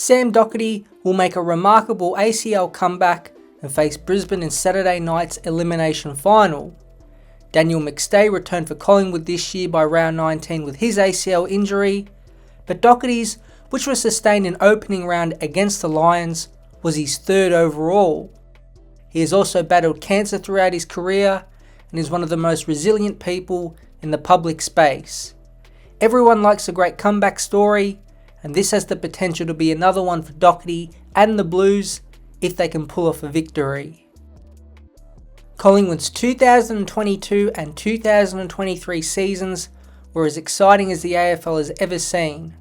Sam Docherty will make a remarkable ACL comeback and face Brisbane in Saturday night's elimination final. Daniel McStay returned for Collingwood this year by round 19 with his ACL injury, but Docherty's, which was sustained in opening round against the Lions, was his third overall. He has also battled cancer throughout his career and is one of the most resilient people in the public space. Everyone likes a great comeback story, and this has the potential to be another one for Docherty and the Blues if they can pull off a victory. Collingwood's 2022 and 2023 seasons were as exciting as the AFL has ever seen.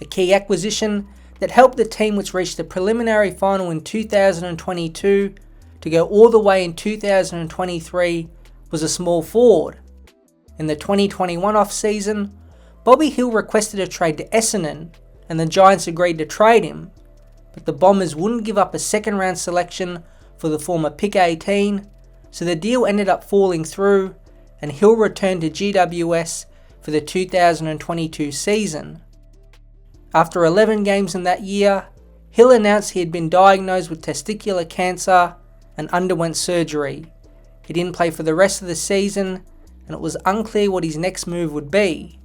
A key acquisition that helped the team, which reached the preliminary final in 2022, to go all the way in 2023 was a small forward. In the 2021 off-season, Bobby Hill requested a trade to Essendon, and the Giants agreed to trade him, but the Bombers wouldn't give up a second round selection for the former pick 18, so the deal ended up falling through and Hill returned to GWS for the 2022 season. After 11 games in that year, Hill announced he had been diagnosed with testicular cancer and underwent surgery. He didn't play for the rest of the season, and it was unclear what his next move would be.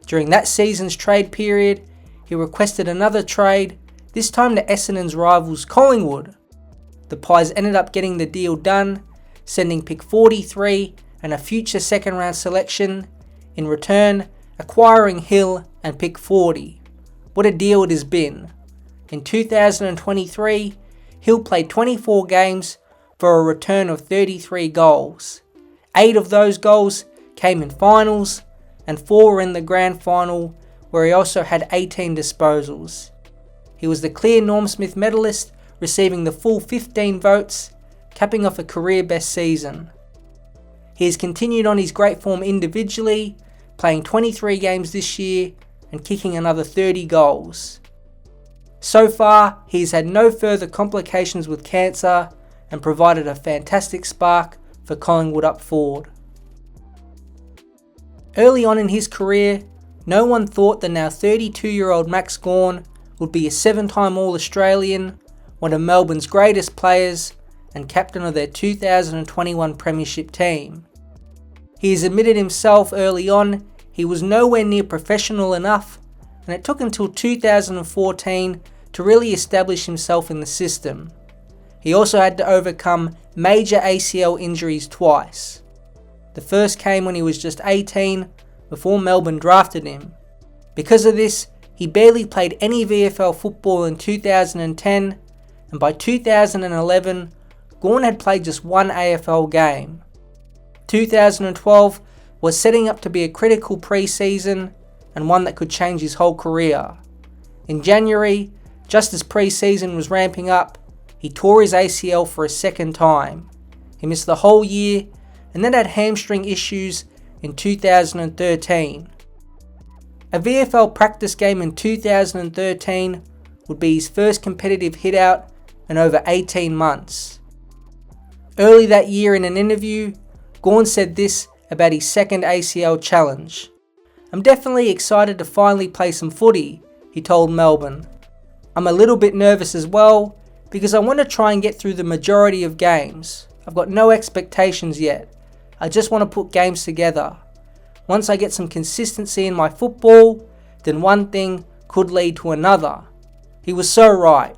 During that season's trade period, he requested another trade, this time to Essendon's rivals Collingwood. The Pies ended up getting the deal done, sending pick 43 and a future second round selection, in return acquiring Hill and pick 40. What a deal it has been. In 2023, Hill played 24 games for a return of 33 goals. 8 of those goals came in finals and 4 were in the grand final, where he also had 18 disposals. He was the clear Norm Smith medalist, receiving the full 15 votes, capping off a career best season. He has continued on his great form individually, playing 23 games this year and kicking another 30 goals. So far, he's had no further complications with cancer and provided a fantastic spark for Collingwood up forward. Early on in his career, no one thought the now 32-year-old Max Gawn would be a 7-time All-Australian, one of Melbourne's greatest players, and captain of their 2021 Premiership team. He has admitted himself early on he was nowhere near professional enough, and it took until 2014 to really establish himself in the system. He also had to overcome major ACL injuries twice. The first came when he was just 18, before Melbourne drafted him. Because of this, he barely played any VFL football in 2010, and by 2011, Gawn had played just one AFL game. 2012 was setting up to be a critical pre-season and one that could change his whole career. In January, just as pre-season was ramping up, he tore his ACL for a second time. He missed the whole year and then had hamstring issues in 2013. A VFL practice game in 2013 would be his first competitive hit out in over 18 months. Early that year in an interview, Gawn said this about his second ACL challenge. "I'm definitely excited to finally play some footy," he told Melbourne. "I'm a little bit nervous as well because I want to try and get through the majority of games. I've got no expectations yet. I just want to put games together. Once I get some consistency in my football, then one thing could lead to another." He was so right.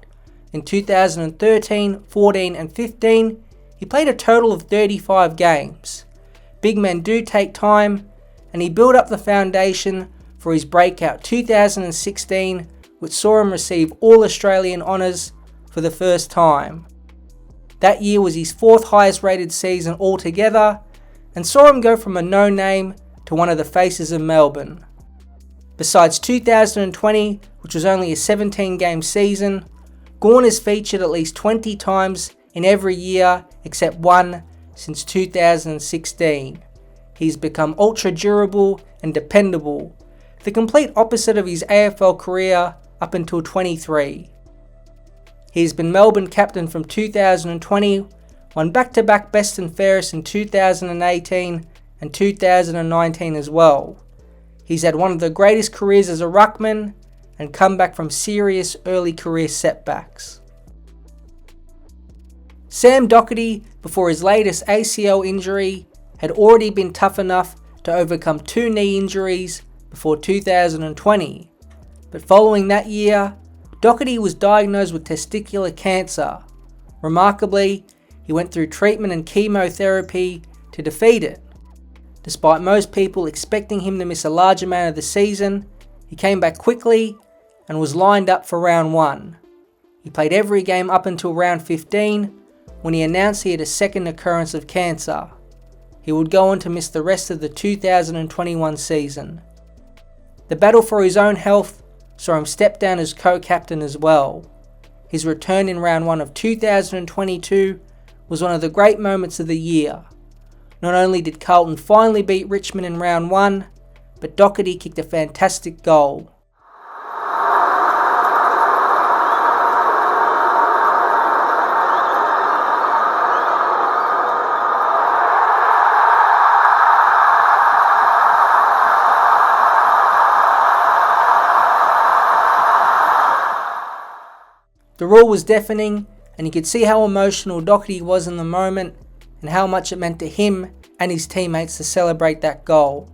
In 2013, 14 and 15, he played a total of 35 games. Big men do take time, and he built up the foundation for his breakout 2016, which saw him receive All-Australian honours for the first time. That year was his 4th highest rated season altogether, and saw him go from a no-name to one of the faces of Melbourne. Besides 2020, which was only a 17-game season, Gawn has featured at least 20 times in every year except one since 2016. He's become ultra durable and dependable, the complete opposite of his AFL career up until 23. He's been Melbourne captain from 2020, won back-to-back best and fairest in 2018 and 2019 as well. He's had one of the greatest careers as a ruckman, and come back from serious early career setbacks. Sam Docherty, before his latest ACL injury, had already been tough enough to overcome 2 knee injuries before 2020, but following that year, Docherty was diagnosed with testicular cancer. Remarkably, he went through treatment and chemotherapy to defeat it. Despite most people expecting him to miss a large amount of the season, he came back quickly and was lined up for round 1. He played every game up until round 15 when he announced he had a second occurrence of cancer. He would go on to miss the rest of the 2021 season. The battle for his own health saw him step down as co-captain as well. His return in round 1 of 2022 was one of the great moments of the year. Not only did Carlton finally beat Richmond in round 1, but Docherty kicked a fantastic goal. The roar was deafening, and you could see how emotional Docherty was in the moment and how much it meant to him and his teammates to celebrate that goal.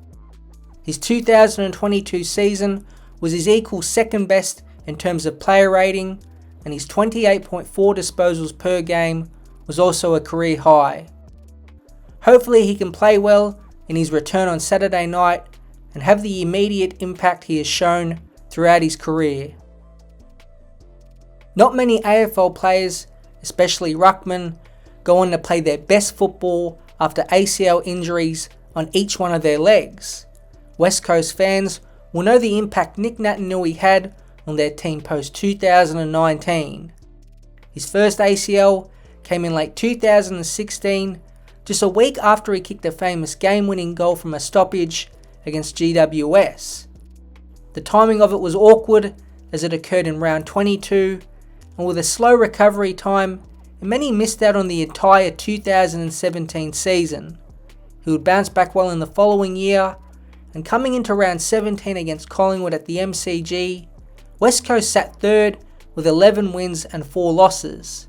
His 2022 season was his equal second best in terms of player rating, and his 28.4 disposals per game was also a career high. Hopefully he can play well in his return on Saturday night and have the immediate impact he has shown throughout his career. Not many AFL players, especially ruckmen, go on to play their best football after ACL injuries on each one of their legs. West Coast fans will know the impact Nick Naitanui had on their team post-2019. His first ACL came in late 2016, just a week after he kicked a famous game-winning goal from a stoppage against GWS. The timing of it was awkward as it occurred in round 22, and with a slow recovery time, many missed out on the entire 2017 season. He would bounce back well in the following year, and coming into round 17 against Collingwood at the MCG, West Coast sat third with 11 wins and 4 losses.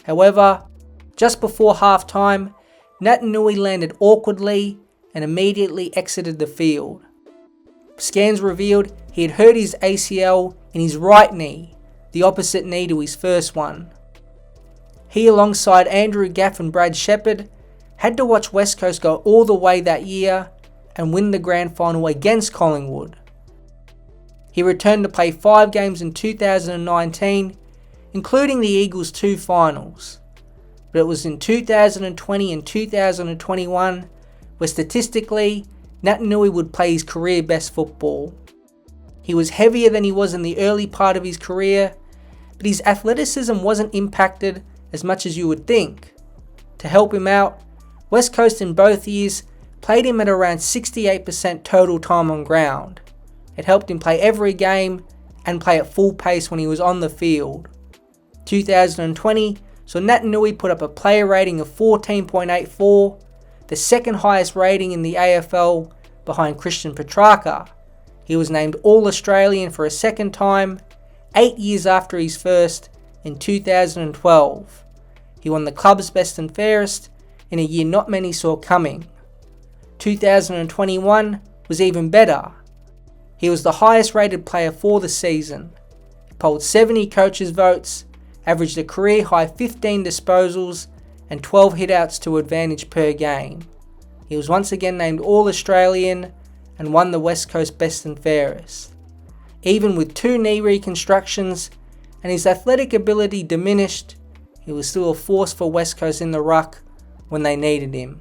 However, just before half-time, Naitanui landed awkwardly and immediately exited the field. Scans revealed he had hurt his ACL in his right knee, the opposite knee to his first one. He, alongside Andrew Gaff and Brad Shepherd, had to watch West Coast go all the way that year and win the grand final against Collingwood. He returned to play 5 games in 2019, including the Eagles' 2 finals. But it was in 2020 and 2021 where statistically Naitanui would play his career best football. He was heavier than he was in the early part of his career, but his athleticism wasn't impacted as much as you would think. To help him out, West Coast in both years played him at around 68% total time on ground. It helped him play every game and play at full pace when he was on the field. 2020 saw Naitanui put up a player rating of 14.84, the second highest rating in the AFL behind Christian Petrarca. He was named All-Australian for a second time, 8 years after his first, in 2012. He won the club's best and fairest in a year not many saw coming. 2021 was even better. He was the highest rated player for the season. He polled 70 coaches' votes, averaged a career high 15 disposals and 12 hitouts to advantage per game. He was once again named All-Australian and won the West Coast best and fairest. Even with 2 knee reconstructions and his athletic ability diminished, he was still a force for West Coast in the ruck when they needed him.